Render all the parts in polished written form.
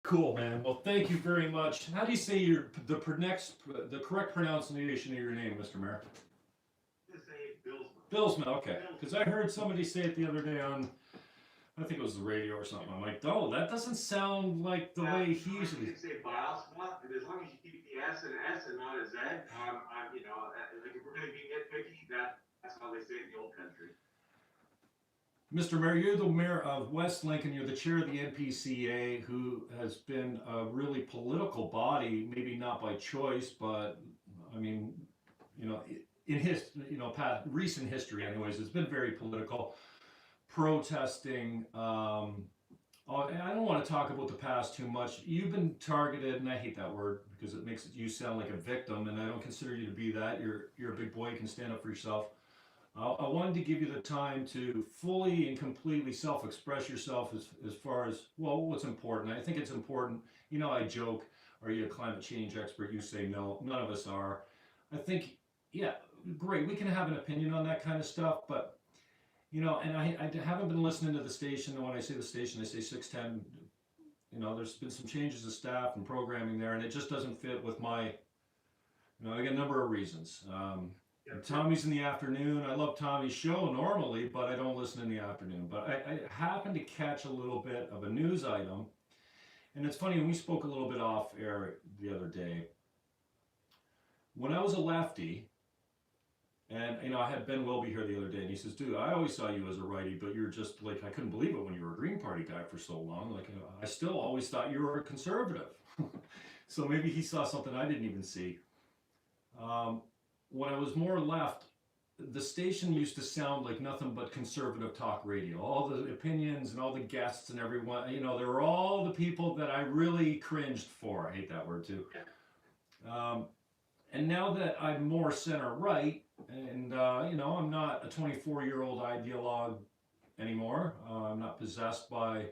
Cool, man. Well, thank you very much. How do you say the correct pronunciation of your name, Mr. Mayor? To say Bylsma. Bylsma, okay. Because I heard somebody say it the other day on, I think it was the radio or something. I'm like, oh, that doesn't sound like the way he usually. You can say Bylsma, and as long as you keep the S and not a Z, like if we're going to be nitpicky, that's how they say it in the old country. Mr. Mayor, you're the mayor of West Lincoln. You're the chair of the NPCA, who has been a really political body, maybe not by choice, but I mean, in his, past recent history, anyways, it's been very political, protesting. I don't want to talk about the past too much. You've been targeted, and I hate that word because it makes you sound like a victim, and I don't consider you to be that. You're a big boy. You can stand up for yourself. I wanted to give you the time to fully and completely self-express yourself as far as, well, what's important. I think it's important. I joke, are you a climate change expert? You say no. None of us are. I think, yeah, great. We can have an opinion on that kind of stuff, but, and I haven't been listening to the station. And when I say the station, I say 610. There's been some changes of staff and programming there, and it just doesn't fit with my, I got a number of reasons. Tommy's in the afternoon. I love Tommy's show normally, but I don't listen in the afternoon. But I happened to catch a little bit of a news item. And it's funny, we spoke a little bit off air the other day. When I was a lefty, and I had Ben Wilby here the other day, and he says, dude, I always saw you as a righty, but you're just like, I couldn't believe it when you were a Green Party guy for so long. Like, I still always thought you were a conservative. So maybe he saw something I didn't even see. When I was more left, the station used to sound like nothing but conservative talk radio. All the opinions and all the guests and everyone, there were all the people that I really cringed for. I hate that word too. And now that I'm more center right, and I'm not a 24-year-old ideologue anymore. I'm not possessed by,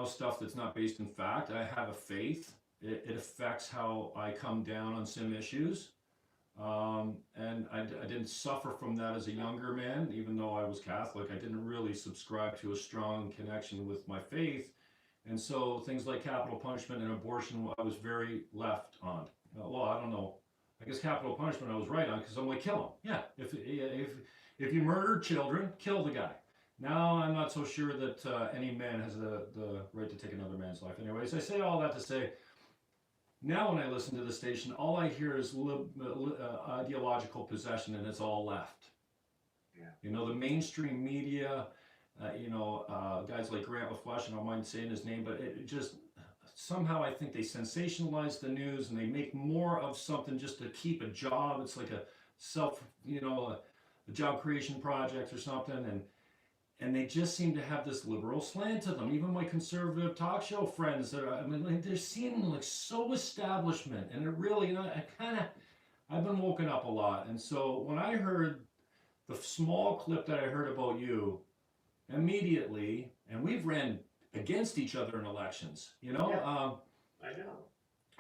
stuff that's not based in fact. I have a faith. It affects how I come down on some issues. And I didn't suffer from that as a younger man, even though I was Catholic. I didn't really subscribe to a strong connection with my faith. And so things like capital punishment and abortion, I was very left on. Well, I don't know. I guess capital punishment I was right on because I'm like, kill him. Yeah, if you murdered children, kill the guy. Now I'm not so sure that any man has the right to take another man's life. Anyways, I say all that to say, now when I listen to the station, all I hear is ideological possession, and it's all left. Yeah. The mainstream media, guys like Grant LaFleche, I don't mind saying his name, but it just, somehow I think they sensationalize the news, and they make more of something just to keep a job. It's like a a job creation project or something, and they just seem to have this liberal slant to them. Even my conservative talk show friends, they're seeming like so establishment, and it really, I've been woken up a lot. And so when I heard the small clip that I heard about you, immediately, and we've ran against each other in elections, Yeah, I know.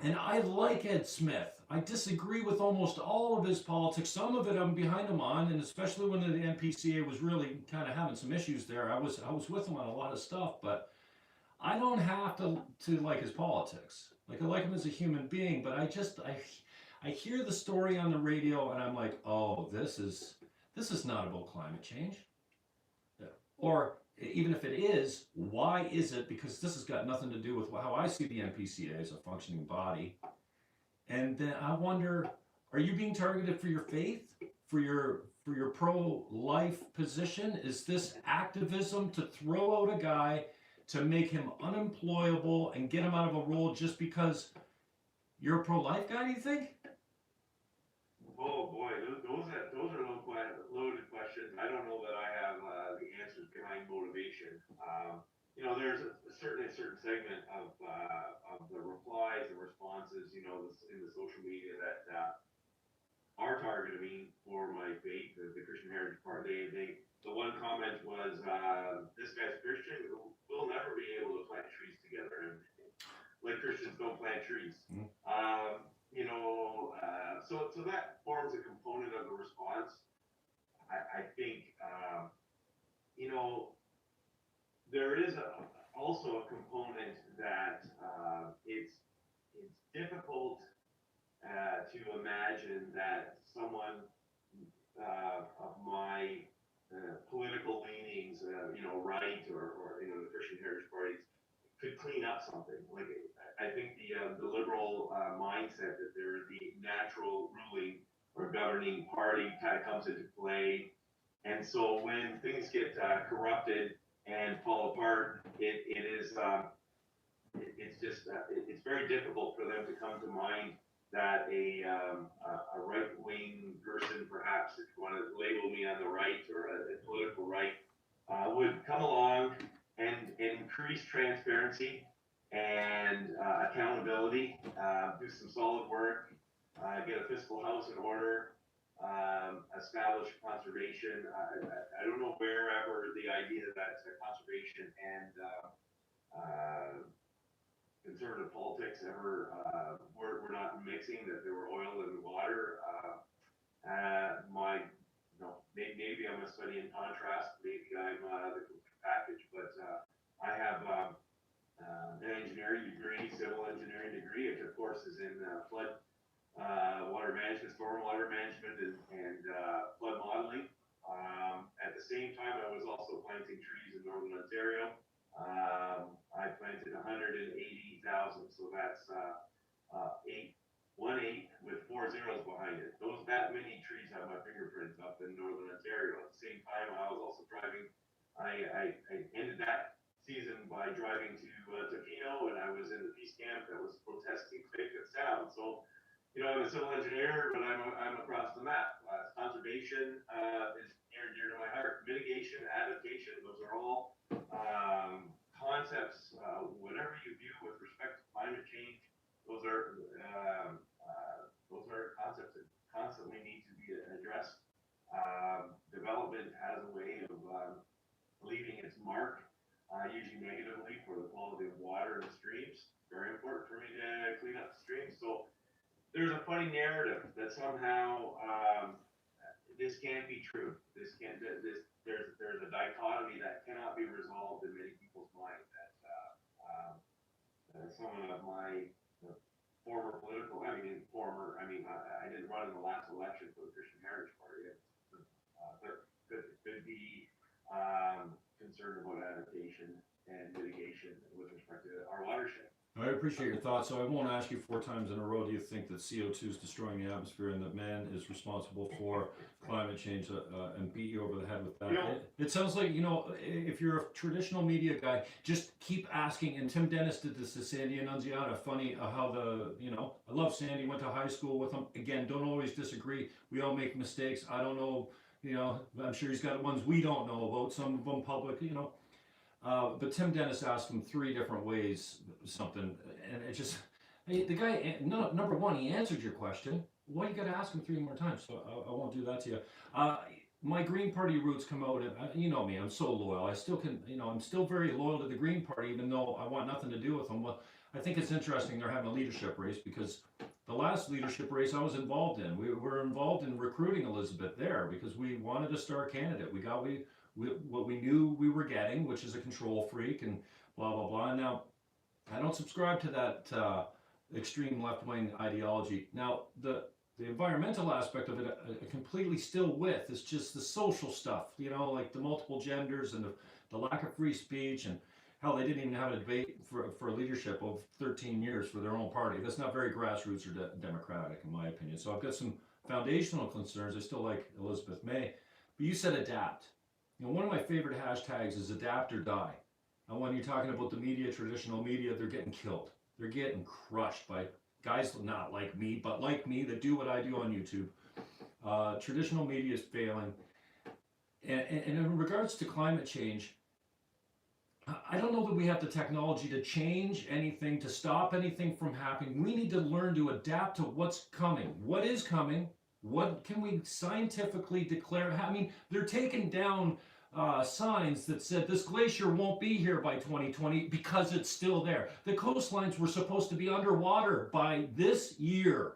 And I like Ed Smith. I disagree with almost all of his politics. Some of it I'm behind him on, and especially when the NPCA was really kind of having some issues there, I was with him on a lot of stuff. But I don't have to like his politics. Like, I like him as a human being, but I hear the story on the radio, and I'm like, oh, this is not about climate change. Or even if it is, why is it? Because this has got nothing to do with how I see the NPCA as a functioning body. And then I wonder, are you being targeted for your faith, for your pro-life position? Is this activism to throw out a guy to make him unemployable and get him out of a role just because you're a pro-life guy, do you think? Oh boy, those are loaded questions. I don't know that I have the answers behind motivation. There's certainly a certain segment of the replies and responses, in the social media that are targeting me for my faith, the Christian Heritage Part. The one comment was, "This guy's Christian. We'll never be able to plant trees together." And like Christians don't plant trees. Mm-hmm. So that forms a component of the response. I think, there is also a component that difficult to imagine that someone of my political leanings, right, or the Christian Heritage parties, could clean up something. Like, I think the liberal mindset that they're the natural ruling or governing party kind of comes into play. And so when things get corrupted and fall apart, it's just it's very difficult for them to come to mind that a right-wing person, perhaps, if you want to label me on the right or a political right, would come along and increase transparency and accountability, do some solid work, get a fiscal house in order, establish conservation. I don't know wherever the idea that conservation and conservative politics ever were not mixing, that there were oil and water. Maybe I'm a study in contrast, maybe I'm the package, but I have an engineering degree, civil engineering degree, which of course is in flood water management, stormwater management, and flood modeling. At the same time, I was also planting trees in northern Ontario. I planted 180,000, so that's 8 with 4 zeros behind it. That many trees have my fingerprints up in northern Ontario. At the same time, I was also driving. I ended that season by driving to Tofino, and I was in the peace camp that was protesting safe and sound. So, I'm a civil engineer, but I'm across the map. Conservation is near and dear to my heart. Mitigation, adaptation, those are all concepts. Whatever you view with respect to climate change, those are concepts that constantly need to be addressed. Development has a way of leaving its mark, usually negatively, for the quality of water in the streams. Very important for me to clean up the streams. So there's a funny narrative that somehow this can't be true. There's a dichotomy that cannot be resolved in many people's minds. That someone of my former political, I didn't run in the last election for the Christian Heritage Party. Could be concerned about adaptation and mitigation with respect to our watershed. I appreciate your thoughts. So I won't ask you 4 times in a row, do you think that CO2 is destroying the atmosphere and that man is responsible for climate change, and beat you over the head with that? It sounds like, if you're a traditional media guy, just keep asking. And Tim Dennis did this to Sandy Annunziata. Funny how I love Sandy, went to high school with him. Again, don't always disagree. We all make mistakes. I don't know, I'm sure he's got ones we don't know about, some of them public, but Tim Dennis asked him 3 different ways something, and it just, the guy, number one, he answered your question. Why you got to ask him 3 more times? So I won't do that to you. My Green Party roots come out, and you know me, I'm so loyal. I still can, I'm still very loyal to the Green Party, even though I want nothing to do with them. Well, I think it's interesting they're having a leadership race, because the last leadership race I was involved in, we were involved in recruiting Elizabeth there because we wanted a star candidate. We got what we knew we were getting, which is a control freak and blah, blah, blah. Now, I don't subscribe to that extreme left-wing ideology. Now, the environmental aspect of it, completely still with. It's just the social stuff, like the multiple genders and the lack of free speech, and how they didn't even have a debate for leadership of 13 years for their own party. That's not very grassroots or democratic, in my opinion. So I've got some foundational concerns. I still like Elizabeth May. But you said adapt. One of my favorite hashtags is adapt or die. And when you're talking about the media, traditional media, they're getting killed. They're getting crushed by guys not like me, but like me, that do what I do on YouTube. Traditional media is failing. And in regards to climate change, I don't know that we have the technology to change anything, to stop anything from happening. We need to learn to adapt to what's coming. What is coming? What can we scientifically declare? They're taking down signs that said this glacier won't be here by 2020 because it's still there. The coastlines were supposed to be underwater by this year.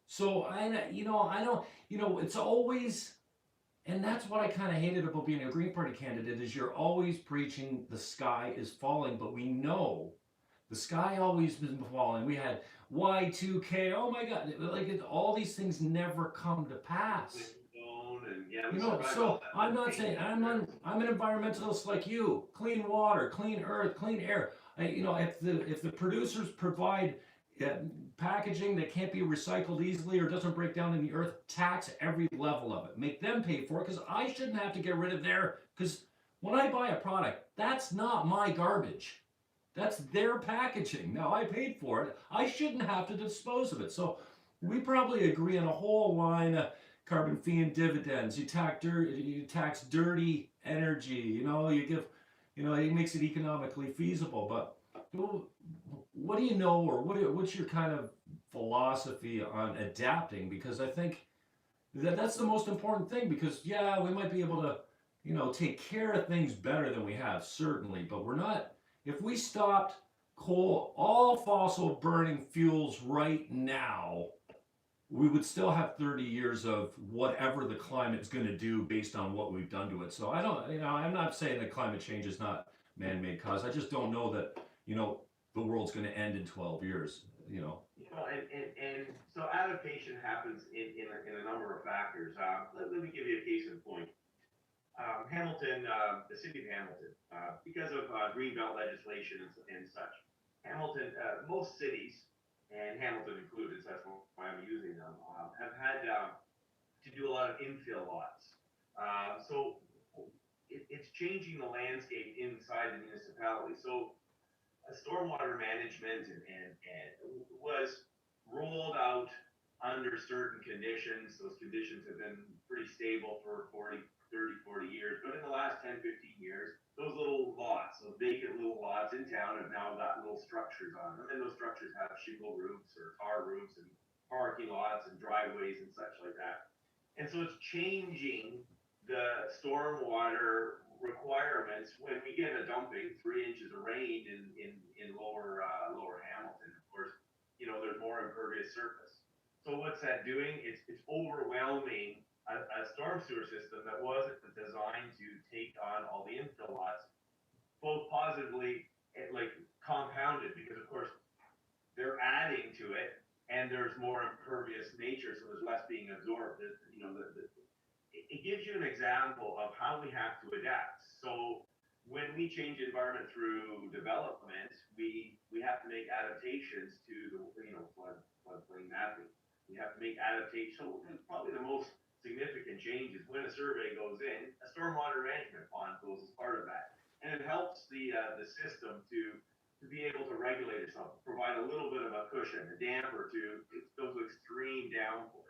So it's always, and that's what I kind of hated about being a Green Party candidate, is you're always preaching the sky is falling, but we know The sky always been falling. We had Y2K. Oh my God! All these things never come to pass. And yeah, You we know, survived all so that I'm not pain. saying I'm an environmentalist like you. Clean water, clean earth, clean air. If the producers provide uh, packaging that can't be recycled easily or doesn't break down in the earth, tax every level of it. Make them pay for it because I shouldn't have to get rid of their. Because when I buy a product, that's not my garbage. That's their packaging. Now I paid for it. I shouldn't have to dispose of it. So we probably agree on a whole line of carbon fee and dividends. You tax dirty energy. It makes it economically feasible. But what do you know, or what's your kind of philosophy on adapting? Because I think that's the most important thing. Because yeah, we might be able to, take care of things better than we have, certainly, but we're not. If we stopped all fossil burning fuels right now, we would still have 30 years of whatever the climate's going to do based on what we've done to it. So I don't, I'm not saying that climate change is not man-made cause. I just don't know that, the world's going to end in 12 years, And so adaptation happens in a number of factors. Let me give you a case in point. Hamilton, the city of Hamilton, because of greenbelt legislation and such, Hamilton, most cities, and Hamilton included, so that's why I'm using them, have had to do a lot of infill lots. So it's changing the landscape inside the municipality. So stormwater management and was rolled out under certain conditions. Those conditions have been pretty stable for 40 years. But in the last 10, 15 years, those little lots, those vacant little lots in town have now got little structures on them. And those structures have shingle roofs or tar roofs and parking lots and driveways and such like that. And so it's changing the stormwater requirements when we get a dumping 3 inches of rain in lower Hamilton. Of course, there's more impervious surface. So what's that doing? It's overwhelming a storm sewer system that wasn't designed to take on all the infill lots, both positively like compounded, because of course they're adding to it and there's more impervious nature, so there's less being absorbed. It gives you an example of how we have to adapt. So when we change environment through development, we have to make adaptations to the floodplain mapping. We have to make adaptations. So probably the most significant change is when a survey goes in, a stormwater management pond goes as part of that, and it helps the system to be able to regulate itself, provide a little bit of a cushion, a damper to those extreme downpours.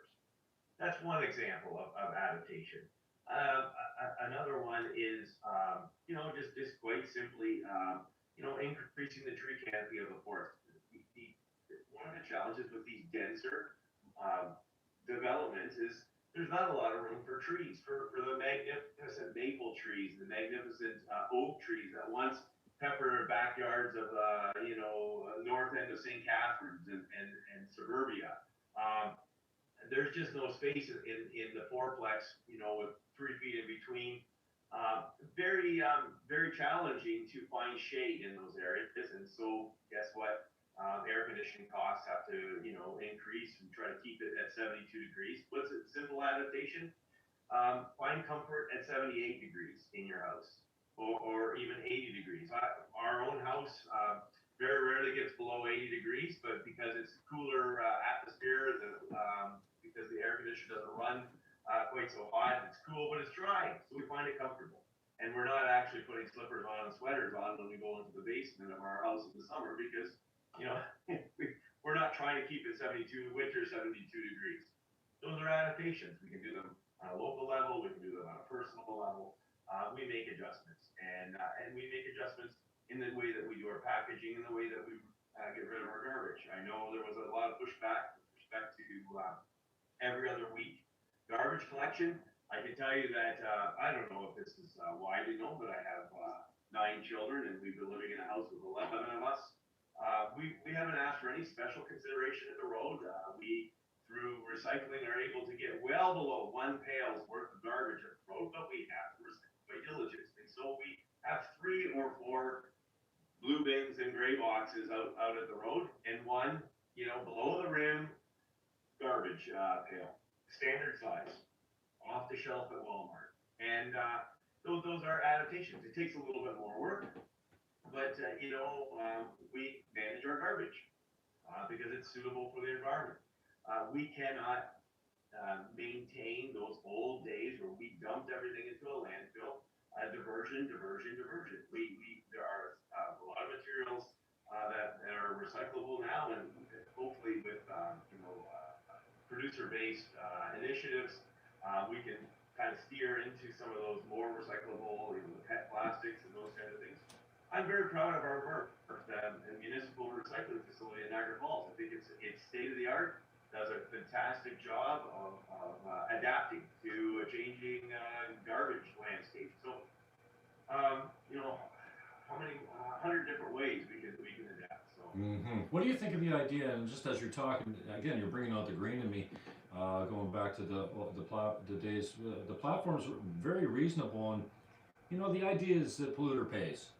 That's one example of adaptation. Another one is, just quite simply, increasing the tree canopy of the forest. One of the challenges with these denser developments is there's not a lot of room for trees, for the magnificent maple trees, the magnificent oak trees that once peppered backyards of, north end of St. Catharines and suburbia. There's just no space in the fourplex, with 3 feet in between. Very challenging to find shade in those areas. And so guess what? Air conditioning costs have to, increase and try to keep it at 72 degrees. What's a simple adaptation? Find comfort at 78 degrees in your house, or even 80 degrees. Our own house very rarely gets below 80 degrees, but because it's cooler atmosphere, because the air conditioner doesn't run quite so hot, it's cool, but it's dry, so we find it comfortable. And we're not actually putting slippers on and sweaters on when we go into the basement of our house in the summer because, we're not trying to keep it 72 winter, 72 degrees. Those are adaptations. We can do them on a local level. We can do them on a personal level. We make adjustments, and we make adjustments in the way that we do our packaging, in the way that we get rid of our garbage. I know there was a lot of pushback with respect to every other week garbage collection. I can tell you that I don't know if this is widely known, but I have 9 children, and we've been living in a house with 11 of us. We haven't asked for any special consideration at the road. We, through recycling, are able to get well below 1 pail's worth of garbage at the road, but we have to recycle by diligence. And so we have 3 or 4 blue bins and gray boxes out at the road, and one, below the rim garbage pail, standard size, off the shelf at Walmart. And those are adaptations. It takes a little bit more work, but we manage our garbage because it's suitable for the environment. We cannot maintain those old days where we dumped everything into a landfill. Diversion. There are a lot of materials that are recyclable now, and hopefully with producer-based initiatives, we can kind of steer into some of those more recyclable, the PET plastics and those kind of things. I'm very proud of our work at the municipal recycling facility in Niagara Falls. I think it's state of the art. Does a fantastic job of adapting to a changing garbage landscape. So, how many 100 different ways we can adapt. So, What do you think of the idea? And just as you're talking, again, you're bringing out the green in me. Going back to the days, the platforms were very reasonable, and the idea is that polluter pays,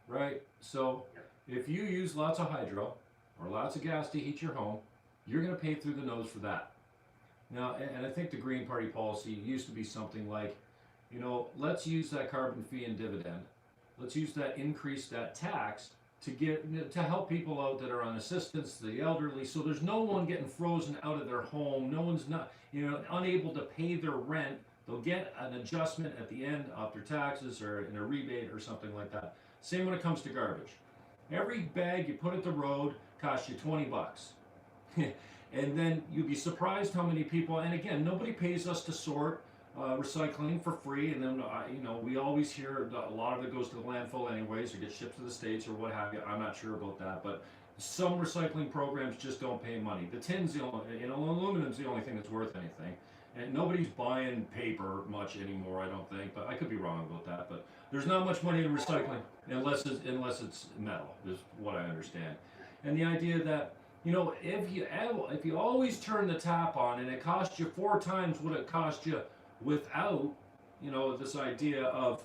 right? So, if you use lots of hydro or lots of gas to heat your home, you're going to pay through the nose for that. Now, and I think the Green Party policy used to be something like, let's use that carbon fee and dividend. Let's use that, increase that tax to help people out that are on assistance, the elderly. So there's no one getting frozen out of their home. No one's not, unable to pay their rent. They'll get an adjustment at the end of their taxes or in a rebate or something like that. Same when it comes to garbage. Every bag you put at the road costs you $20. And then you'd be surprised how many people, and again, nobody pays us to sort recycling for free, and then we always hear a lot of it goes to the landfill anyways or gets shipped to the States or what have you. I'm not sure about that, but some recycling programs just don't pay money. The tin's aluminum's the only thing that's worth anything, and nobody's buying paper much anymore, I don't think, but I could be wrong about that. But there's not much money in recycling unless it's metal, is what I understand. And the idea that if you always turn the tap on and it costs you 4 times what it cost you without, this idea of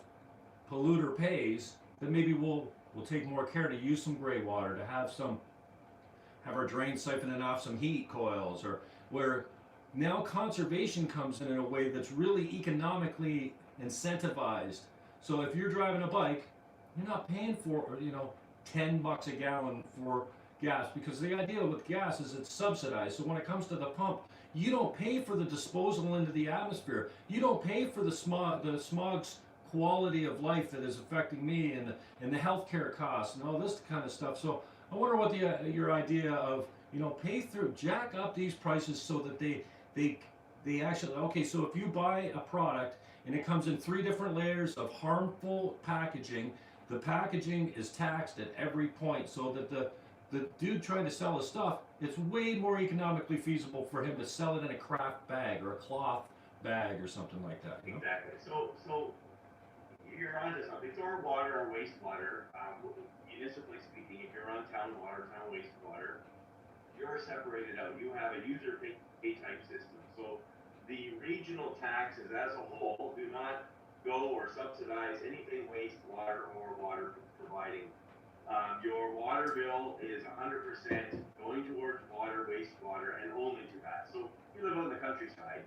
polluter pays, then maybe we'll take more care to use some gray water, to have our drains siphoning off some heat coils, or where now conservation comes in a way that's really economically incentivized. So if you're driving a bike, you're not paying for $10 a gallon for gas, because the idea with gas is it's subsidized. So when it comes to the pump, you don't pay for the disposal into the atmosphere. You don't pay for the smog's quality of life that is affecting me, and the healthcare costs and all this kind of stuff. So I wonder what your idea of pay through, jack up these prices so that they actually, okay, so if you buy a product and it comes in 3 different layers of harmful packaging, the packaging is taxed at every point, so that the dude trying to sell his stuff, it's way more economically feasible for him to sell it in a craft bag or a cloth bag or something like that. Exactly. So you're onto something. So our water, our wastewater, municipally speaking, if you're on town water, town wastewater, you're separated out. You have a user pay type system. So the regional taxes as a whole do not go or subsidize anything wastewater or water providing. Your water bill is 100% going towards water, wastewater, and only to that. So you live on the countryside,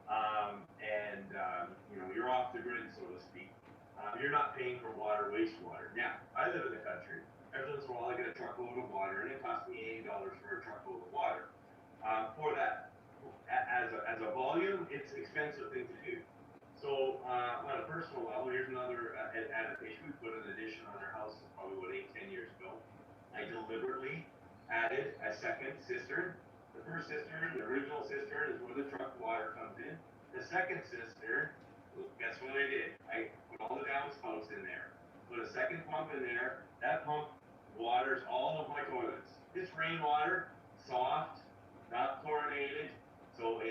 and you're off the grid, so to speak. You're not paying for water, wastewater. Now, I live in the country. Every once in a while, I get a truckload of water, and it costs me $80 for a truckload of water. For that, as a volume, it's an expensive thing to do. So on a personal level, here's another adaptation. We put an addition on our house probably 8-10 years ago. I deliberately added a second cistern. The first cistern, the original cistern, is where the truck water comes in. The second cistern, guess what I did? I put all the downspouts in there. Put a second pump in there. That pump waters all of my toilets. It's rainwater, soft, not chlorinated. So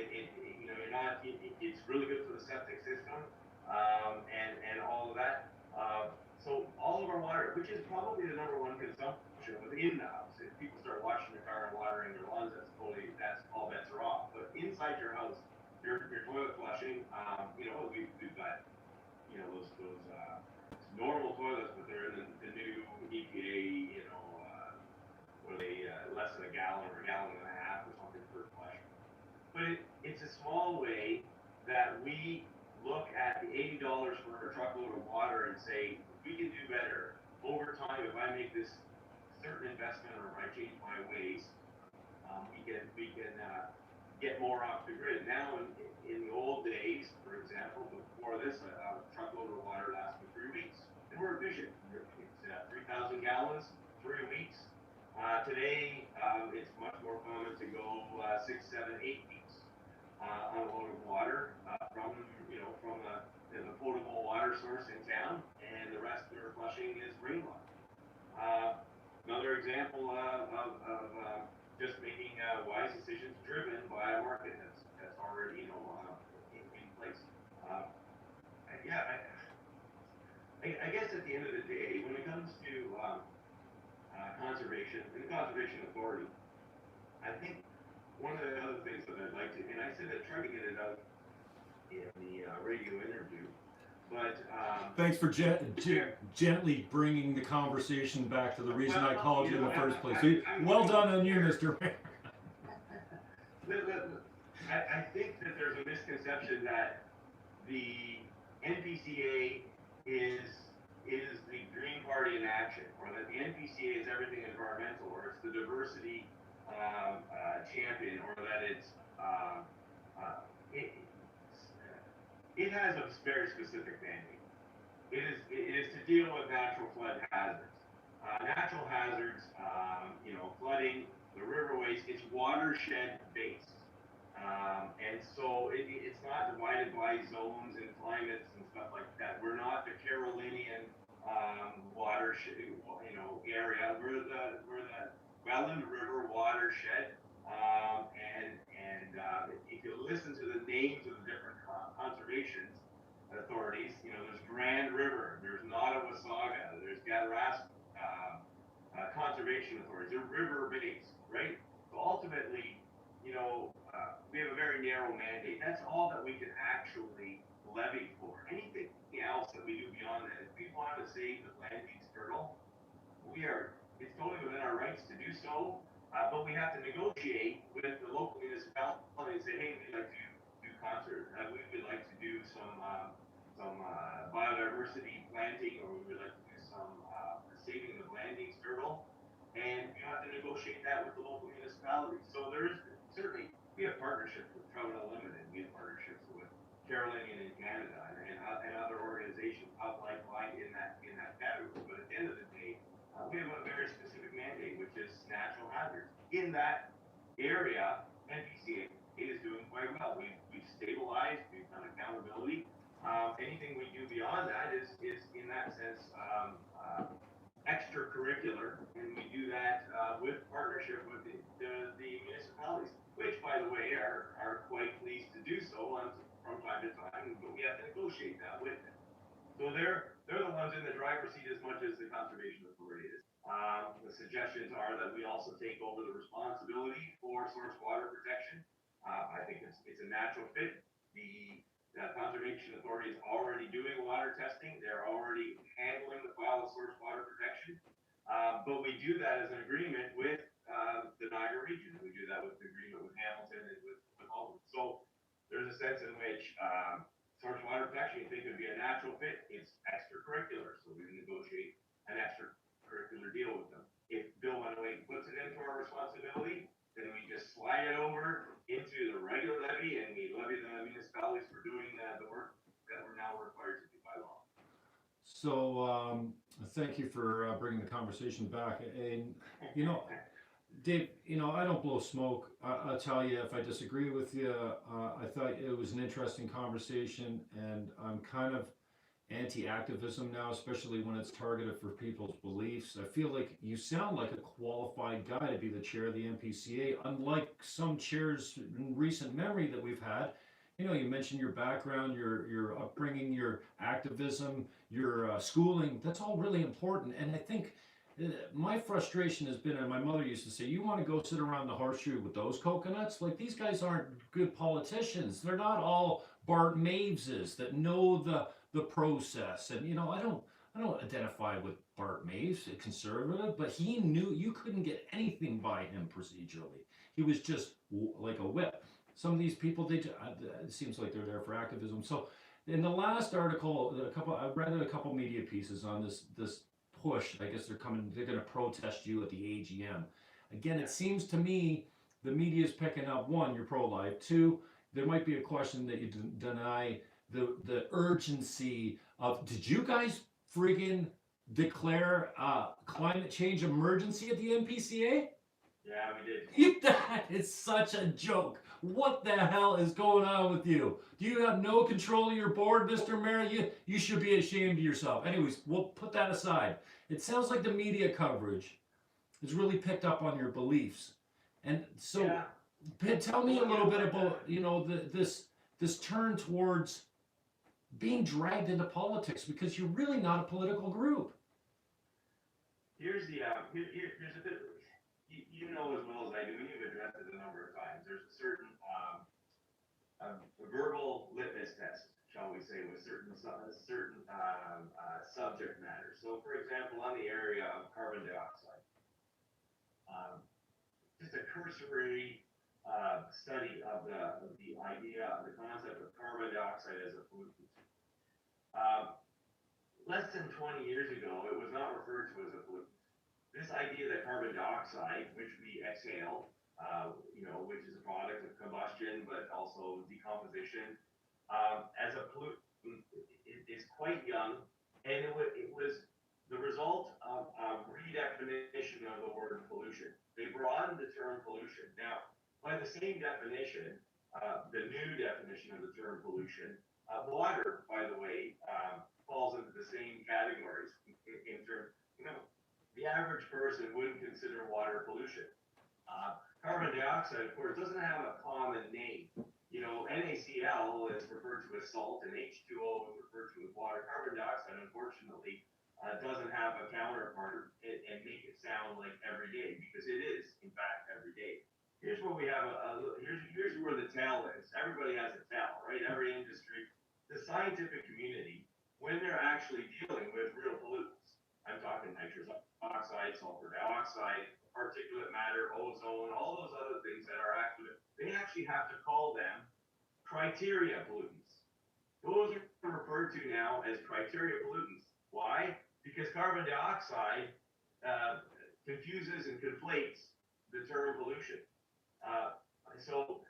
it's really good for the septic system, and all of that. So all of our water, which is probably the number 1 consumption within the house. If people start washing their car and watering their lawns, that's all bets are off. But inside your house, your toilet flushing, we've got those normal toilets, but they're in the new EPA a gallon or a gallon and a half or something per flush. But it's a small way that we look at the $80 for a truckload of water and say, we can do better over time. If I make this certain investment or if I change my ways, we can get more off the grid. Now, in the old days, for example, before this, a truckload of water lasted 3 weeks, and we're efficient. It's 3,000 gallons, 3 weeks. Today, it's much more common to go 6, 7, 8 weeks on a load of water from the potable water source in town, and the rest of our flushing is rainwater. Another example of just making wise decisions driven by a market that's already in place. I guess at the end of the day, when it comes to conservation and the Conservation Authority, I think one of the other things that I'd like to, and I said I'd try to get it out in the radio interview, but thanks for gently bringing the conversation back to the reason I called you in the first place. Well done on you, Mr. Mayor. I think that there's a misconception that the NPCA is the Green Party in action, or that the NPCA is everything environmental, or it's the diversity champion, or that it has a very specific mandate. It is to deal with natural flood hazards. Natural hazards, flooding, the riverways, it's watershed based. And so it's not divided by zones and climates and stuff like that. We're not the Carolinian watershed, area. We're the Welland River watershed. If you listen to the names of the different conservation authorities, there's Grand River, there's Nottawasaga, there's Gadarasa conservation authorities. They're river-based, right? So ultimately, we have a very narrow mandate. That's all that we can actually levy for. Anything else that we do beyond that, if we want to save the Blandings turtle, it's totally within our rights to do so. But we have to negotiate with the local municipality and say, hey, we'd like to do concert. We would like to do some biodiversity planting, or we would like to do some saving the Blandings turtle. And you have to negotiate that with the local municipalities. So we have partnerships with Trout Unlimited. We have partnerships with Carolinian in Canada and other organizations of like line in that category. But at the end of the day, we have a very specific mandate, which is natural hazards. In that area, NPCA is doing quite well. We've stabilized, we've done accountability. Anything we do beyond that is in that sense extracurricular, and we do that with partnership with the municipalities, which, by the way, are quite pleased to do so from time to time, but we have to negotiate that with them. So they're the ones in the driver's seat as much as the Conservation Authority is. The suggestions are that we also take over the responsibility for source water protection. I think it's a natural fit. The Conservation Authority is already doing water testing. They're already handling the file of source water protection. But we do that as an agreement with the Niagara region. We do that with the agreement with Hamilton and with Albany. So there's a sense in which source water protection, you think, would be a natural fit. It's extracurricular, so we negotiate an extracurricular deal with them. If Bill 108 puts it into our responsibility, then we just slide it over into the regular levy, and we levy the municipalities for doing the work that we're now required to do by law. So thank you for bringing the conversation back. And Dave, I don't blow smoke. I'll tell you, if I disagree with you, I thought it was an interesting conversation, and I'm kind of anti-activism now, especially when it's targeted for people's beliefs. I feel like you sound like a qualified guy to be the chair of the NPCA, unlike some chairs in recent memory that we've had. You mentioned your background, your upbringing, your activism, your schooling. That's all really important. And I think my frustration has been, and my mother used to say, you want to go sit around the horseshoe with those coconuts? Like, these guys aren't good politicians. They're not all Bart Maveses that know the process. And I don't identify with Bart Mace, a conservative, but he knew you couldn't get anything by him procedurally. He was just like a whip. Some of these people, it seems like they're there for activism. So in the last article, I read a couple media pieces on this push. I guess they're going to protest you at the AGM. Again, it seems to me the media is picking up, one, you're pro-life. Two, there might be a question that you deny the urgency of, did you guys friggin' declare climate change emergency at the NPCA? Yeah, we did. That is such a joke. What the hell is going on with you? Do you have no control of your board, Mr. Mayor? You should be ashamed of yourself. Anyways, we'll put that aside. It sounds like the media coverage has really picked up on your beliefs. And so, tell me a little bit about, this turn towards being dragged into politics, because you're really not a political group. Here's the bit. You know as well as I do, and you've addressed it a number of times. There's a certain verbal litmus test, shall we say, with certain subject matter. So, for example, on the area of carbon dioxide, just a cursory study of the idea, of the concept of carbon dioxide as a pollutant. Less than 20 years ago, it was not referred to as a pollutant. This idea that carbon dioxide, which we exhale, which is a product of combustion, but also decomposition, as a pollutant, is quite young, and it was the result of a redefinition of the word pollution. They broadened the term pollution. Now, by the same definition, the new definition of the term pollution, water, by the way, falls into the same categories in terms, the average person wouldn't consider water pollution. Carbon dioxide, of course, doesn't have a common name. NaCl is referred to as salt, and H2O is referred to as water. Carbon dioxide, unfortunately, doesn't have a counterpart and make it sound like every day, because it is, in fact, every day. Here's where we have here's where the tell is. Everybody has a tell, right? Every industry, the scientific community, when they're actually dealing with real pollutants, I'm talking nitrous oxide, sulfur dioxide, particulate matter, ozone, all those other things that are active, they actually have to call them criteria pollutants. Those are referred to now as criteria pollutants. Why? Because carbon dioxide confuses and conflates the term pollution. So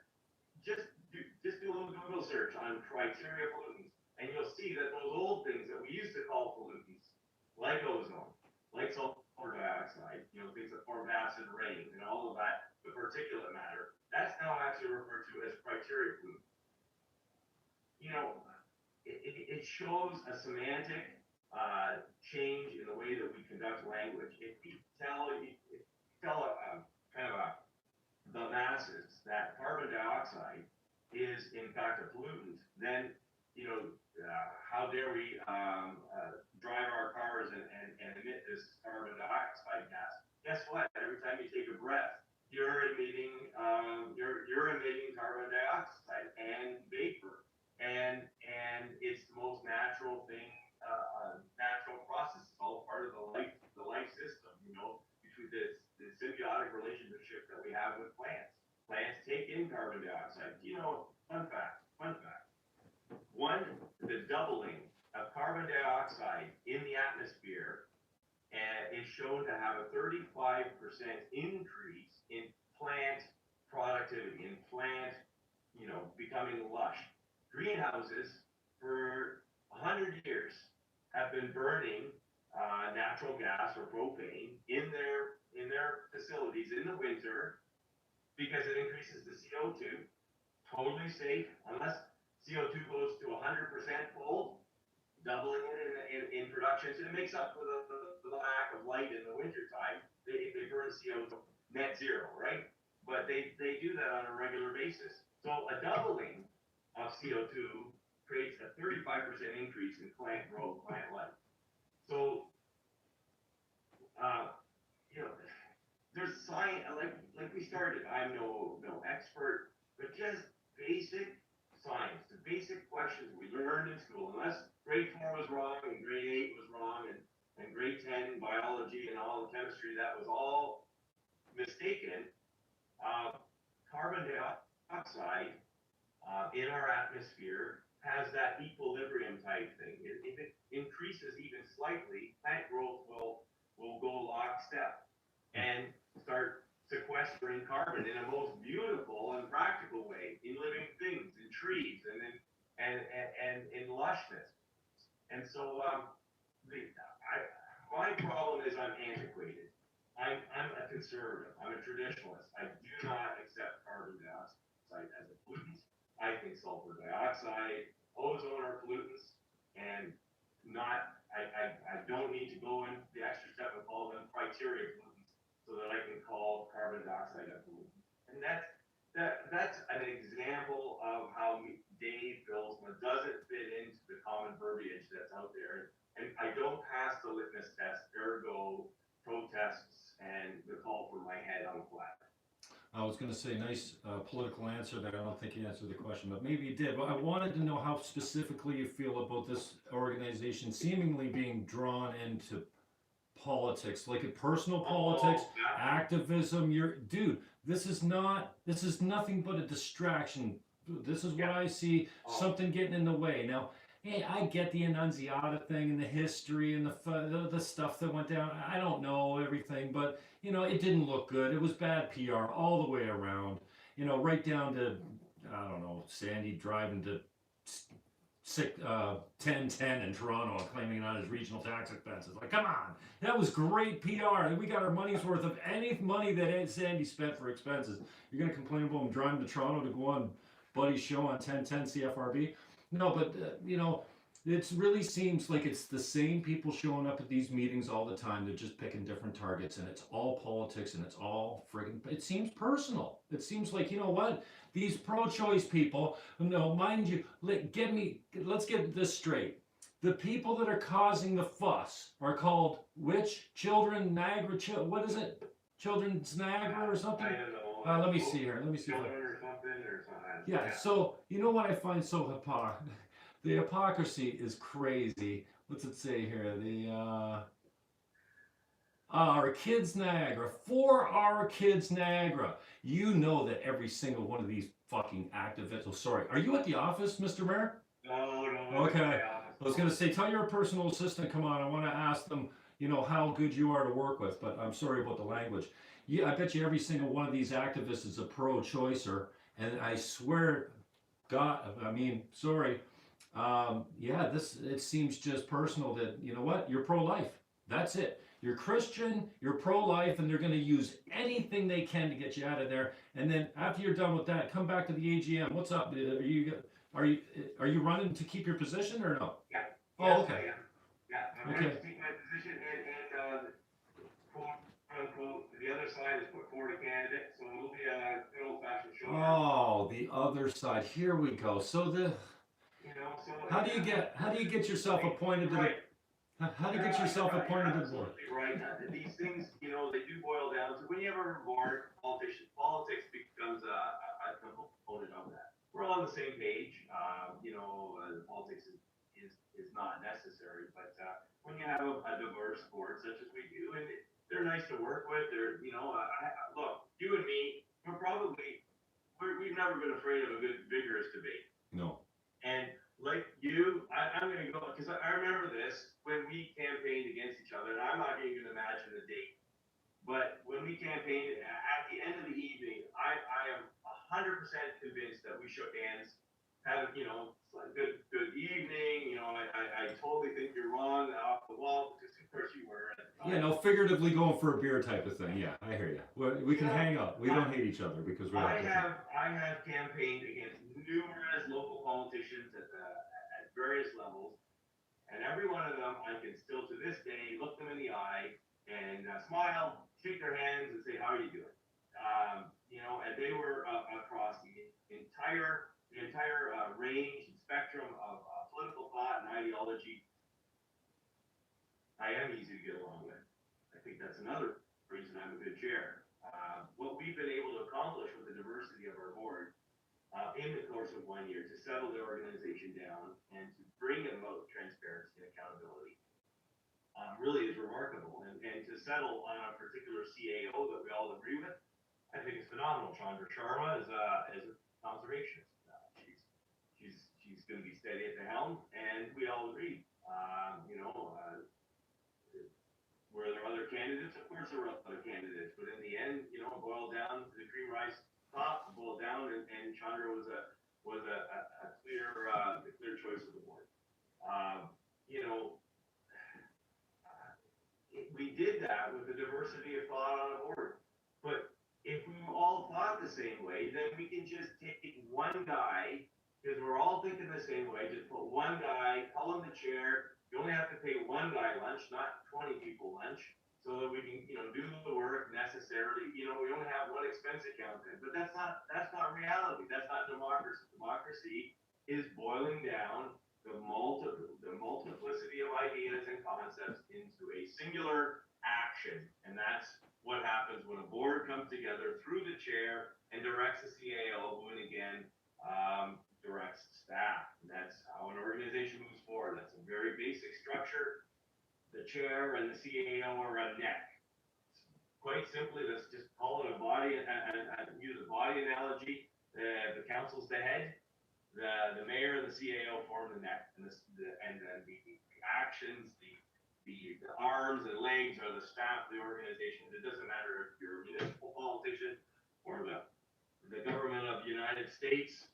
just do a little Google search on criteria pollutants, and you'll see that those old things that we used to call pollutants, like ozone, like sulfur dioxide, things that form acid rain and all of that, the particulate matter, that's now actually referred to as criteria pollutants. It shows a semantic change in the way that we conduct language. If we tell the masses that carbon dioxide is in fact a pollutant, then how dare we drive our cars and emit this carbon dioxide gas? Guess what? Every time you take a breath, you're emitting carbon dioxide and vapor, and it's the most natural thing, natural process. It's all part of the life system. Between the symbiotic relationship that we have with plants. Plants take in carbon dioxide. Fun fact. The doubling of carbon dioxide in the atmosphere is shown to have a 35% increase in plant productivity, in plant, becoming lush. Greenhouses for 100 years have been burning natural gas or propane in their facilities in the winter because it increases the CO2. Totally safe, unless CO2 goes to 100% full, doubling it in production. So it makes up for the lack of light in the wintertime. They burn CO2 net zero, right? But they do that on a regular basis. So a doubling of CO2 creates a 35% increase in plant growth, plant life. So, there's science, like we started. I'm no expert, but just basic science, the basic questions we learned in school. Unless grade 4 was wrong and grade 8 was wrong and grade 10 by chemistry that was all mistaken. Carbon dioxide in our atmosphere has that equilibrium type thing. If it increases even slightly, plant growth will go lockstep and start sequestering carbon in a most beautiful and practical way in living things, in trees, and in lushness. And so my problem is I'm antiquated. I'm a conservative. I'm a traditionalist. I do not accept carbon dioxide as a pollutant. I think sulfur dioxide, ozone are pollutants, and I don't need to go in the extra step and call them criteria pollutants so that I can call carbon dioxide a pollutant. And that's an example of how Dave Bylsma doesn't fit into the common verbiage that's out there. And I don't pass the litmus test, ergo protests and the call for my head on flat. I was going to say, nice political answer there. I don't think you answered the question, but maybe you did. But I wanted to know how specifically you feel about this organization seemingly being drawn into politics, like in personal politics, activism. Dude, this is nothing but a distraction. This is what I see, something getting in the way. Now, hey, I get the Annunziata thing and the history and the stuff that went down. I don't know everything, but it didn't look good. It was bad PR all the way around. Right down to, I don't know, Sandy driving to 1010 in Toronto and claiming it on his regional tax expenses. Like, come on, that was great PR. We got our money's worth of any money that Sandy spent for expenses. You're gonna complain about him driving to Toronto to go on Buddy's show on 1010 CFRB? No, but it really seems like it's the same people showing up at these meetings all the time. They're just picking different targets, and it's all politics, and it's all friggin'. It seems personal. It seems like, what? These pro-choice people, mind you, let's get this straight. The people that are causing the fuss are called which? Children, Niagara, what is it? Children's Niagara or something? I don't know. Let me see here. Let me see. Children or something or something. Yeah, so what I find so the hypocrisy is crazy. What's it say here? Our Kids Niagara, For Our Kids Niagara. You know that every single one of these fucking activists. Oh, sorry. Are you at the office, Mr. Mayor? No. Okay. I was gonna say, tell your personal assistant, come on. I want to ask them, how good you are to work with. But I'm sorry about the language. Yeah, I bet you every single one of these activists is a pro-choicer, and I swear, God, sorry. It seems just personal that, you're pro-life. That's it. You're Christian, you're pro-life, and they're going to use anything they can to get you out of there. And then after you're done with that, come back to the AGM. What's up? Are you running to keep your position or no? Yeah. Oh, okay. I'm going to keep my position, and quote unquote, the other side has put forward a candidate, so it'll be a good old-fashioned show. Oh, the other side. Here we go. So how do you get yourself appointed to the? How do you get yourself appointed to the board? Right. These things, they do boil down to when you have a board, politics becomes a component of that. We're all on the same page. The politics is not necessary, but when you have a diverse board such as we do, and they're nice to work with. They're, look, you and me, we've never been afraid of a good, vigorous debate. No. And like you, I'm going to go, because I remember this when we campaigned against each other, and I'm not even going to imagine the date. But when we campaigned, at the end of the evening, I am 100% convinced that we shook hands, had, good evening, I totally think you're wrong, off the wall, because of course you were. Figuratively going for a beer type of thing. Yeah, I hear you. We can hang out. We don't hate each other because we're. I have campaigned against numerous local politicians at various levels, and every one of them I can still to this day look them in the eye and smile, shake their hands, and say, "How are you doing?" And they were across the entire range and spectrum of political thought and ideology. I am easy to get along with. I think that's another reason I'm a good chair. What we've been able to accomplish with the diversity of our board in the course of 1 year to settle the organization down and to bring about transparency and accountability. really is remarkable. And to settle on a particular CAO that we all agree with, I think it's phenomenal. Chandra Sharma is a conservationist. She's going to be steady at the helm, and we all agree. Were there other candidates? Of course there were other candidates, but in the end, it boiled down to the cream rise top, boiled down, and Chandra was a clear choice of the board. We did that with the diversity of thought on a board. But if we all thought the same way, then we can just take one guy, because we're all thinking the same way, just put one guy, call him the chair. You only have to pay one guy lunch, not 20 people lunch, so that we can, do the work necessarily. We only have one expense accountant, but that's not reality. That's not democracy. Democracy is boiling down the multiplicity of ideas and concepts into a singular action, and that's what happens when a board comes together through the chair and directs the CAO, who again directs staff. And that's how an organization moves forward. That's a very basic structure. The chair and the CAO are a neck. Quite simply, let's just call it a body, and use a body analogy. The council's the head. The mayor and the CAO form the neck, and then the actions, the arms and legs are the staff of the organization. It doesn't matter if you're a municipal politician or the government of the United States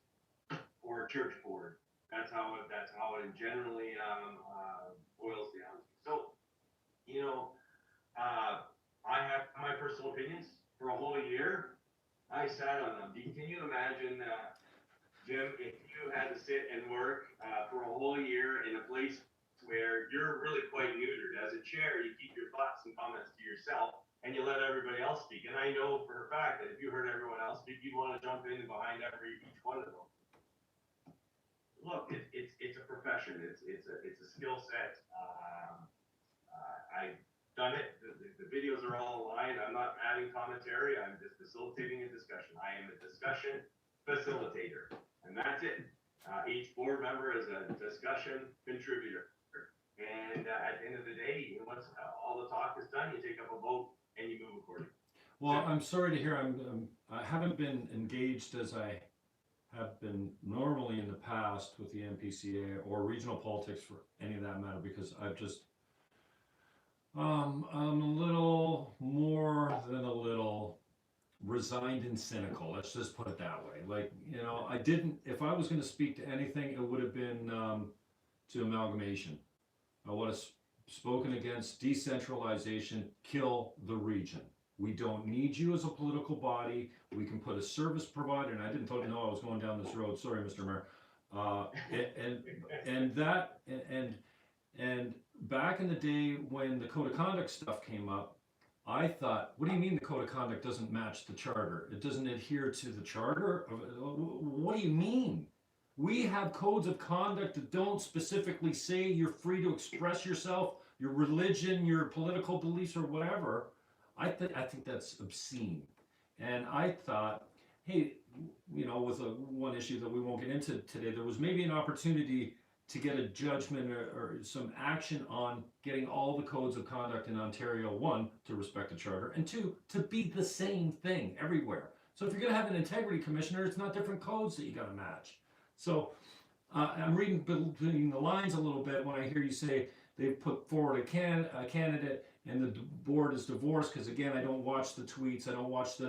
or a church board. That's how it generally boils down. So, I have my personal opinions. For a whole year, I sat on them. Can you imagine, Jim, if you had to sit and work for a whole year in a place where you're really quite neutered? As a chair, you keep your thoughts and comments to yourself, and you let everybody else speak. And I know for a fact that if you heard everyone else speak, you'd want to jump in behind each one of them. Look, it's a profession. It's a skill set. I've done it. The videos are all online. I'm not adding commentary. I'm just facilitating a discussion. I am a discussion facilitator, and that's it. Each board member is a discussion contributor. And at the end of the day, once all the talk is done, you take up a vote and you move accordingly. Well, I'm sorry to hear I haven't been engaged as I have been normally in the past with the NPCA or regional politics for any of that matter, because I've just I'm a little more than a little resigned and cynical. Let's just put it that way. Like, I didn't, if I was going to speak to anything, it would have been to amalgamation. I would have spoken against decentralization, kill the region. We don't need you as a political body. We can put a service provider, and I didn't totally know I was going down this road. Sorry, Mr. Mayor. And back in the day when the code of conduct stuff came up, I thought, what do you mean the code of conduct doesn't match the charter? It doesn't adhere to the charter? What do you mean? We have codes of conduct that don't specifically say you're free to express yourself, your religion, your political beliefs, or whatever. I think that's obscene. And I thought, hey, with one issue that we won't get into today, there was maybe an opportunity to get a judgment or some action on getting all the codes of conduct in Ontario, one, to respect the charter, and two, to be the same thing everywhere. So if you're going to have an integrity commissioner, it's not different codes that you got to match. So I'm reading between the lines a little bit when I hear you say they've put forward a candidate and the board is divorced, because again, I don't watch the tweets. I don't watch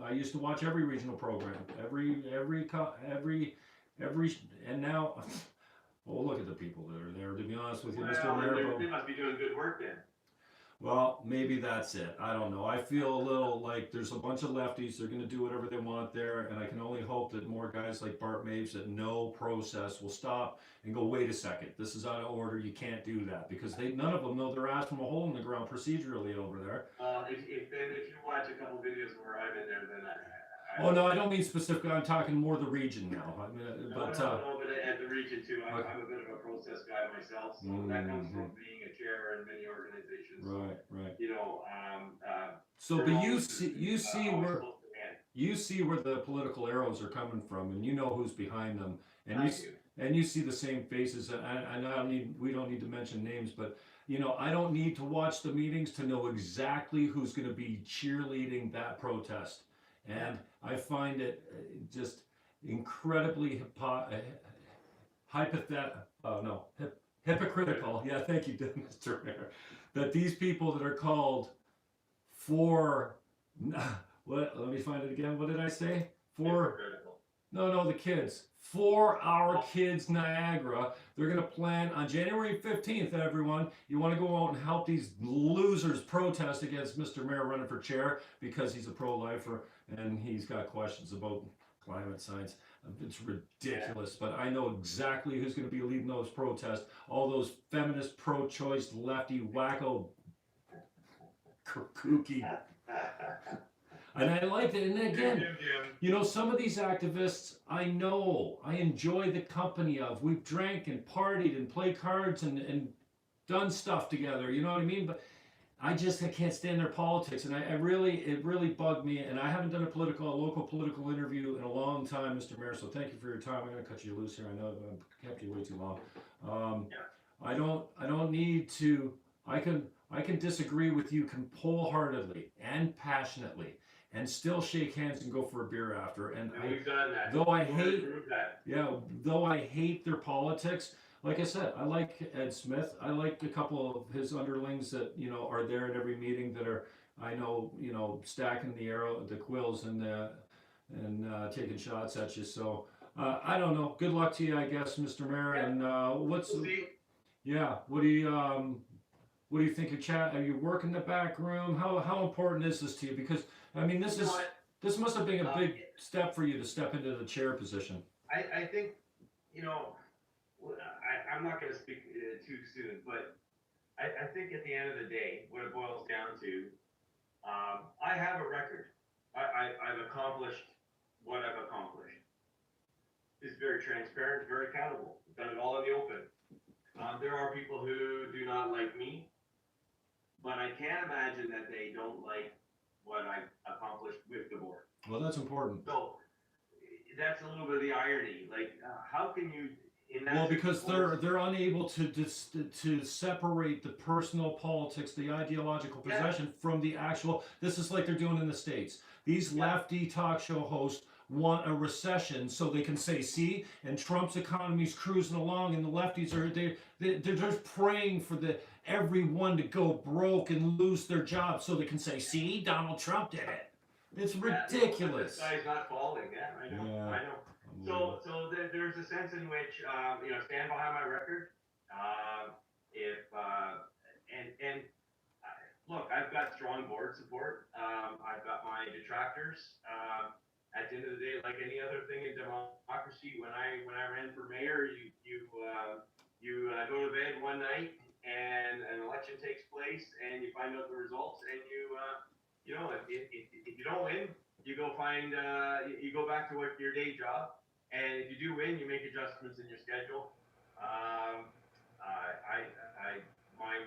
I used to watch every regional program, every, and now, well, look at the people that are there, to be honest with you, Mr. Mayor. They must be doing good work then. Well, maybe that's it. I don't know. I feel a little like there's a bunch of lefties. They're going to do whatever they want there. And I can only hope that more guys like Bart Maves that know process will stop and go, wait a second, this is out of order. You can't do that, because none of them know their ass from a hole in the ground procedurally over there. If you watch a couple videos where I've been there, then oh, no, I don't mean specifically. I'm talking more the region now. I mean, but at the region too, I'm a bit of a process guy myself, so that comes from being a chair in many organizations. Right. So, but you see where the political arrows are coming from, and you know who's behind them, and you see the same faces. And we don't need to mention names, but I don't need to watch the meetings to know exactly who's going to be cheerleading that protest. And I find it just incredibly hypocritical. Yeah, thank you, Mr. Mayor. That these people that are called for, let me find it again. What did I say? For, no, the kids. For Our Kids Niagara. They're going to plan on January 15th, everyone. You want to go out and help these losers protest against Mr. Mayor running for chair because he's a pro-lifer and he's got questions about climate science. It's ridiculous, but I know exactly who's going to be leading those protests. All those feminist, pro-choice, lefty, wacko, kooky. And I like it. And again, some of these activists, I enjoy the company of. We've drank and partied and played cards and done stuff together. You know what I mean? But I can't stand their politics, and it really bugged me. And I haven't done a local political interview in a long time, Mr. Mayor. So thank you for your time. I'm going to cut you loose here. I know I've kept you way too long. I don't need to. I can disagree with you wholeheartedly and passionately, and still shake hands and go for a beer after. And we've done that. Though I hate their politics. Like I said, I like Ed Smith. I like a couple of his underlings that are there at every meeting that are stacking the quills and taking shots at you. So I don't know. Good luck to you, I guess, Mr. Mayor. And what do you think of chat? Are you working the back room? How important is this to you? Because this must have been a big step for you to step into the chair position. I think I'm not going to speak too soon, but I think at the end of the day, what it boils down to, I have a record. I've accomplished what I've accomplished. It's very transparent, very accountable. I've done it all in the open. There are people who do not like me, but I can't imagine that they don't like what I've accomplished with the board. Well, that's important. So that's a little bit of the irony. Like, how can you? Because they're unable to separate the personal politics, the ideological possession from the actual. This is like they're doing in the States. These lefty talk show hosts want a recession so they can say, see, and Trump's economy's cruising along, and the lefties they're just praying for everyone to go broke and lose their jobs so they can say, see, Donald Trump did it. It's ridiculous. This guy's not falling. Yeah, I know. So there's a sense in which stand behind my record. Look, I've got strong board support. I've got my detractors. At the end of the day, like any other thing in democracy, when I ran for mayor, you go to bed one night and an election takes place and you find out the results and if you don't win, you go you go back to your day job. And if you do win, you make adjustments in your schedule.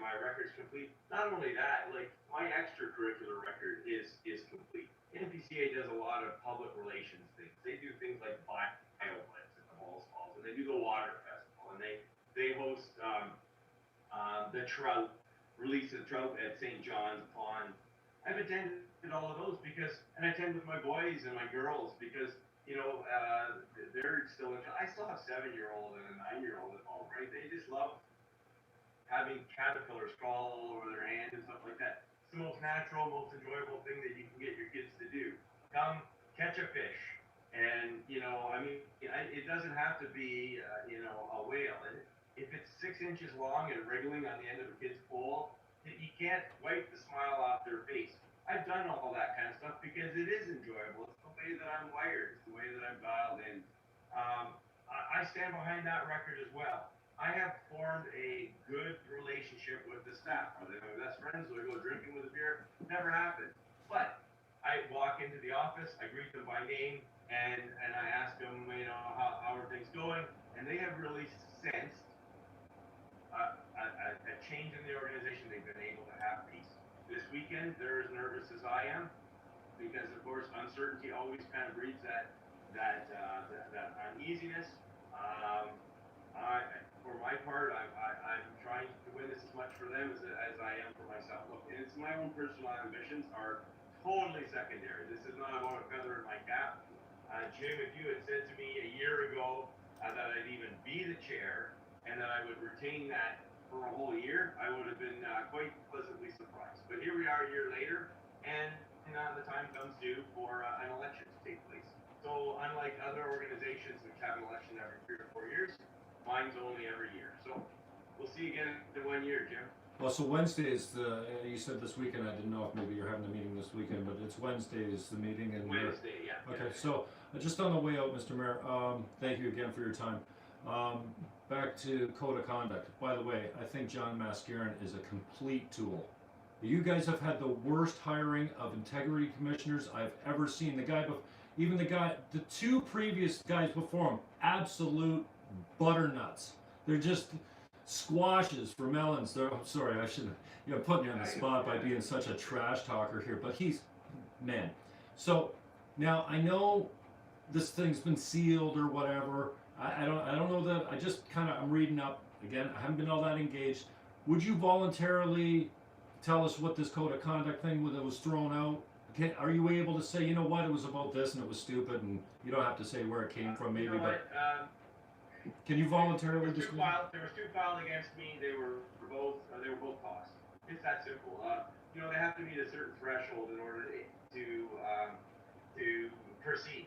My record's complete. Not only that, like my extracurricular record is complete. NPCA does a lot of public relations things. They do things like bioblitz at the Falls, and they do the water festival, and they host the trout release of trout at St. John's Pond. I've attended all of those and I attend with my boys and my girls because. They're still I still have 7-year-old and a 9-year-old at home, right? They just love having caterpillars crawl all over their hand and stuff like that. It's the most natural, most enjoyable thing that you can get your kids to do. Come catch a fish, and it doesn't have to be a whale. And if it's 6 inches long and wriggling on the end of a kid's pole, you can't wipe the smile off their face. I've done all that kind of stuff because it is enjoyable. It's the way that I'm wired. It's the way that I'm dialed in. I stand behind that record as well. I have formed a good relationship with the staff. Are they my best friends? Do I go drinking with a beer? Never happened. But I walk into the office, I greet them by name, and I ask them, how are things going? And they have really sensed a change in the organization. They've been able to have peace. This weekend, they're as nervous as I am because, of course, uncertainty always kind of breeds that uneasiness. For my part, I'm trying to win this as much for them them as I am for myself. Look, it's my own personal ambitions are totally secondary. This is not about a feather in my cap. Jim, if you had said to me a year ago that I'd even be the chair and that I would retain that for a whole year, I would have been quite pleasantly surprised. But here we are a year later, and the time comes due for an election to take place. So unlike other organizations which have an election every 3 or 4 years, mine's only every year. So we'll see you again in 1 year, Jim. Well, so Wednesday is you said this weekend, I didn't know if maybe you're having a meeting this weekend, but it's Wednesday is the meeting. And Wednesday, yeah. Okay, so just on the way out, Mr. Mayor, thank you again for your time. Back to code of conduct. By the way, I think John Mascaron is a complete tool. You guys have had the worst hiring of integrity commissioners I've ever seen. The two previous guys before him, absolute butternuts. They're just squashes for melons. I'm sorry, I shouldn't put me on the spot by being such a trash talker here, but man. So now I know this thing's been sealed or whatever. I don't know that. I'm reading up again. I haven't been all that engaged. Would you voluntarily tell us what this code of conduct thing that was thrown out? Are you able to say, you know what, it was about this and it was stupid, and you don't have to say where it came from, maybe, can you voluntarily there was two filed against me. They were both false. It's that simple. They have to meet a certain threshold in order to proceed.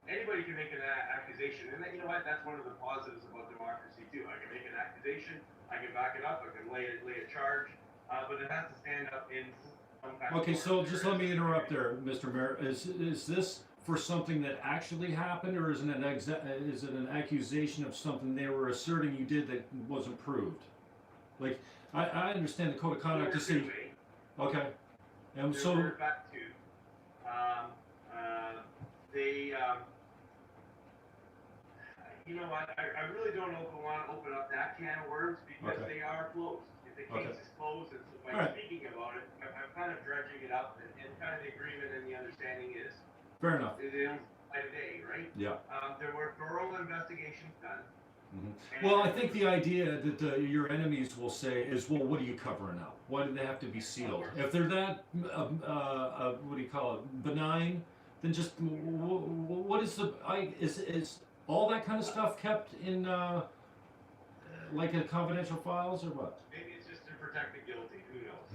Anybody can make an accusation, and you know what? That's one of the positives about democracy too. I can make an accusation, I can back it up, I can lay a charge, but it has to stand up in some kind of. Okay, so just let me interrupt there, Mr. Mayor. Is this for something that actually happened, or is it an accusation of something they were asserting you did that wasn't proved? Like, I understand the code of conduct to see. Okay, and so. Back to, they. I really don't want to open up that can of worms because they are closed. If the case is closed, and so by speaking about it, I'm kind of dredging it up, and kind of the agreement and the understanding is. Fair enough. They don't by today, right? Yeah. There were thorough investigations done. Mm-hmm. Well, I think the idea that your enemies will say is, well, what are you covering up? Why do they have to be sealed? If they're that, what do you call it, benign, then just what is is all that kind of stuff kept in like a confidential files or what? Maybe it's just to protect the guilty. Who knows?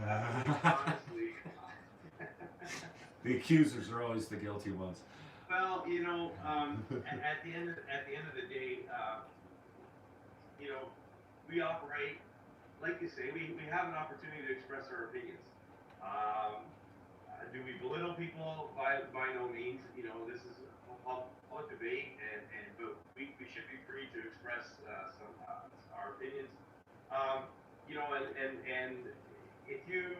Honestly. The accusers are always the guilty ones. Well, at the end of the day, we operate, like you say, we have an opportunity to express our opinions. Do we belittle people? By no means. This is a public debate, but we should be free to express our opinions. And if you.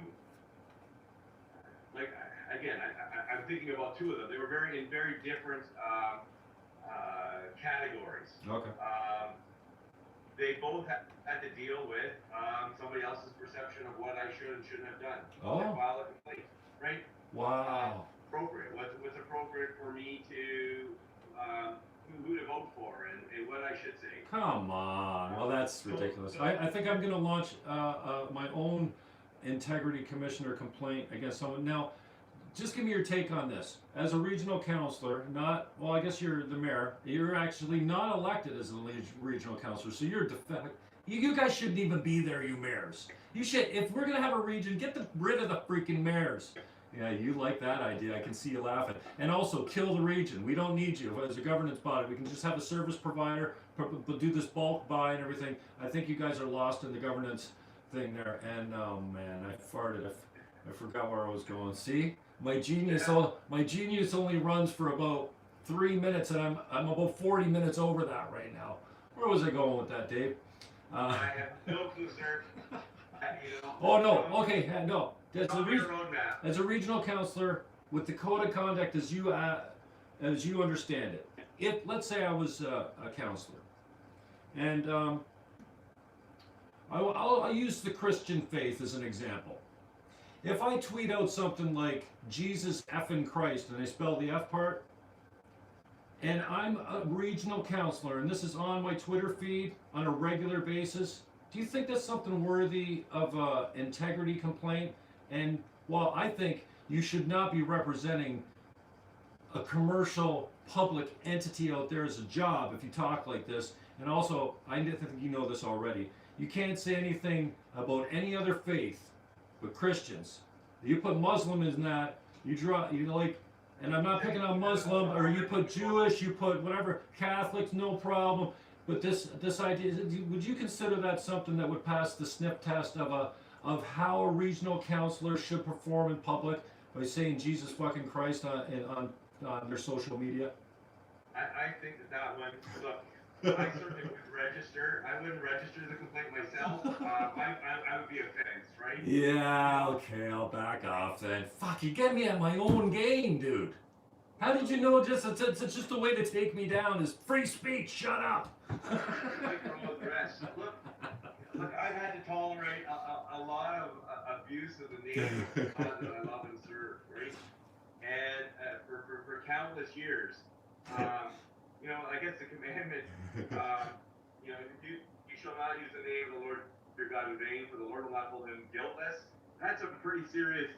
Like, again, I'm thinking about two of them. They were in very different categories. Okay. They both had to deal with somebody else's perception of what I should and shouldn't have done. Oh. File a complaint, right? Wow. Appropriate. What's appropriate for me to who to vote for and what I should say. Come on. Well, that's ridiculous. I think I'm going to launch my own integrity commissioner complaint against someone. Now, just give me your take on this. As a regional councillor, I guess you're the mayor, you're actually not elected as a regional councillor, so you're you guys shouldn't even be there, you mayors. You should, if we're going to have a region, get rid of the freaking mayors. Yeah, you like that idea. I can see you laughing. And also, kill the region. We don't need you as a governance body. We can just have a service provider, do this bulk buy and everything. I think you guys are lost in the governance thing there. And oh man, I farted. I forgot where I was going. See, my genius only runs for about 3 minutes, and I'm about 40 minutes over that right now. Where was I going with that, Dave? I have no clue, sir. Oh no. Okay, no. As a regional councillor, with the code of conduct as you understand it, if let's say I was a councillor, and I'll use the Christian faith as an example. If I tweet out something like Jesus effing Christ, and I spell the F part, and I'm a regional councillor, and this is on my Twitter feed on a regular basis, Do you think that's something worthy of a integrity complaint? And while I think you should not be representing a commercial public entity out there as a job if you talk like this, and also I think you know this already. You can't say anything about any other faith but Christians. You put Muslim in that, you like, and I'm not picking on Muslim, or you put Jewish, you put whatever, Catholics, no problem. But this idea, would you consider that something that would pass the sniff test of how a regional councillor should perform in public by saying Jesus fucking Christ on their social media? I think that one, look, I certainly would register. I wouldn't register the complaint myself. I would be offense, right? Yeah, okay, I'll back off then. Fuck, you get me at my own game, dude. How did you know it's just a way to take me down is free speech, shut up. Look, I've had to tolerate a lot of abuse of the name that I love and serve, right? And for countless years, you know, I guess the commandment, you know, you shall not use the name of the Lord your God in vain, for the Lord will not hold him guiltless. That's a pretty serious.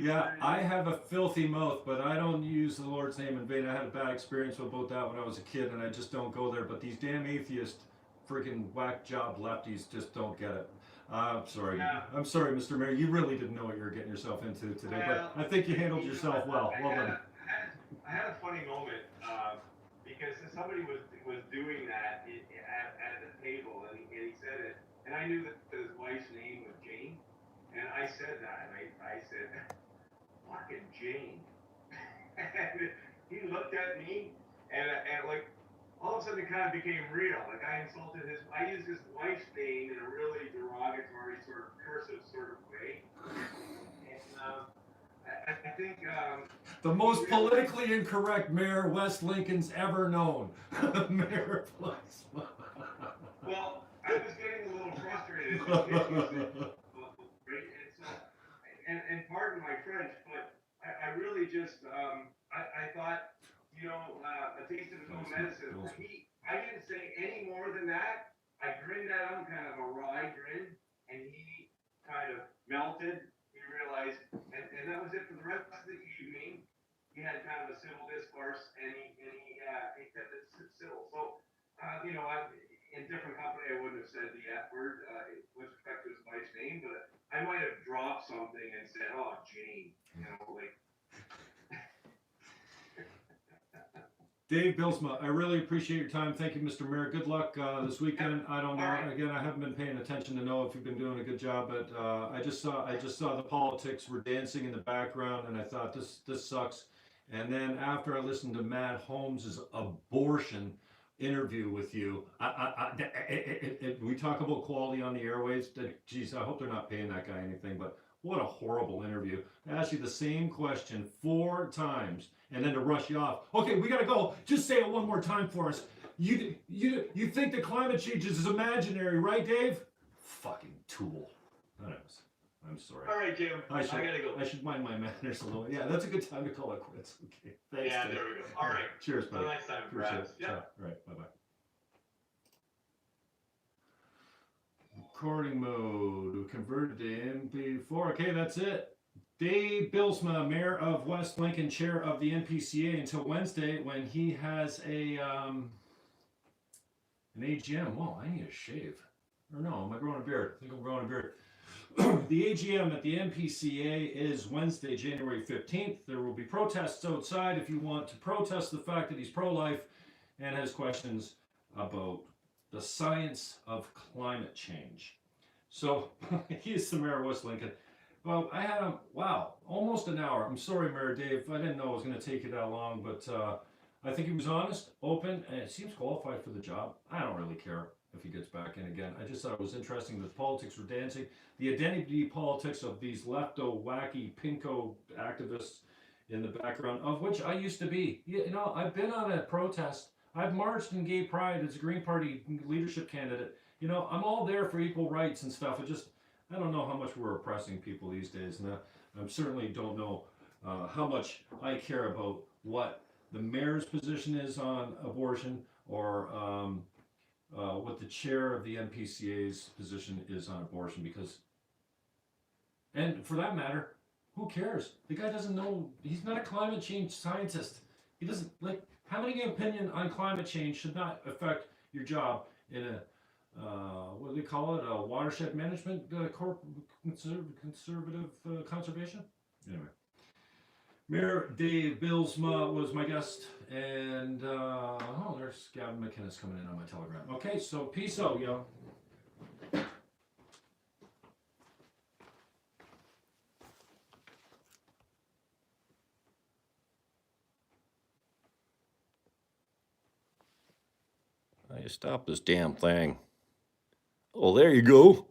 Yeah, I have a filthy mouth, but I don't use the Lord's name in vain. I had a bad experience about that when I was a kid, and I just don't go there. But these damn atheist, freaking whack job lefties just don't get it. I'm sorry. Yeah. I'm sorry, Mr. Mayor. You really didn't know what you were getting yourself into today, but I think you handled yourself well. Well done. I had a funny moment because somebody was doing that at the table, and he said it, and I knew that his wife's name was Jane. And I said that, and I said, fucking Jane. And he looked at me, and like, all of a sudden it kind of became real. Like, I used his wife's name in a really derogatory, sort of cursive sort of way. And I think... the most politically incorrect mayor West Lincoln's ever known. Mayor of Bylsma. Well, I was getting a little frustrated. And pardon my French, but I really just, I thought, you know, a taste of his own medicine. I didn't say any more than that. I grinned at him, kind of a wry grin, and he kind of melted. He realized, and that was it for the rest of the evening. He had kind of a civil discourse, and he kept it civil. So, you know, in different company, I wouldn't have said the F word with respect to his wife's name, but I might have dropped something and said, "Oh, Jane," you know, like. Dave Bylsma, I really appreciate your time. Thank you, Mr. Mayor. Good luck this weekend. I don't know. Again, I haven't been paying attention to know if you've been doing a good job, but I just saw the politics were dancing in the background, and I thought this sucks. And then after I listened to Matt Holmes' abortion interview with you, we talk about quality on the airwaves. Geez, I hope they're not paying that guy anything, but what a horrible interview. To ask you the same question 4 times and then to rush you off. Okay, we gotta go. Just say it one more time for us. You think that climate change is imaginary, right, Dave? Fucking tool. I'm sorry. All right, Jim. I gotta go. I should mind my manners a little. Yeah, that's a good time to call it quits. Okay. Thanks. Yeah, Dave. There we go. All right. Cheers, buddy. Until next time, perhaps. Yeah. All right. Bye-bye. Recording mode. Converted to MP4. Okay, that's it. Dave Bylsma, Mayor of West Lincoln, Chair of the NPCA until Wednesday when he has an AGM. Whoa, I need a shave. Or no, am I growing a beard? I think I'm growing a beard. The AGM at the NPCA is Wednesday, January 15th. There will be protests outside if you want to protest the fact that he's pro-life and has questions about the science of climate change. So, he is the Mayor of West Lincoln. Well, I had him, wow, almost an hour. I'm sorry, Mayor Dave. I didn't know it was going to take you that long, but I think he was honest, open, and it seems qualified for the job. I don't really care if he gets back in again. I just thought it was interesting that politics were dancing. The identity politics of these lefto, wacky, pinko activists in the background, of which I used to be. You know, I've been on a protest. I've marched in gay pride as a Green Party leadership candidate. You know, I'm all there for equal rights and stuff. I don't know how much we're oppressing people these days. And I certainly don't know how much I care about what the mayor's position is on abortion or what the chair of the NPCA's position is on abortion, because, and for that matter, who cares? The guy doesn't know. He's not a climate change scientist. He doesn't, like, having an opinion on climate change should not affect your job in a what do they call it? A watershed management conservative conservation. Anyway, Mayor Dave Bylsma was my guest, and oh, there's Gavin McInnes coming in on my telegram. Okay, so peace out, yo. You stop this damn thing. Oh, there you go.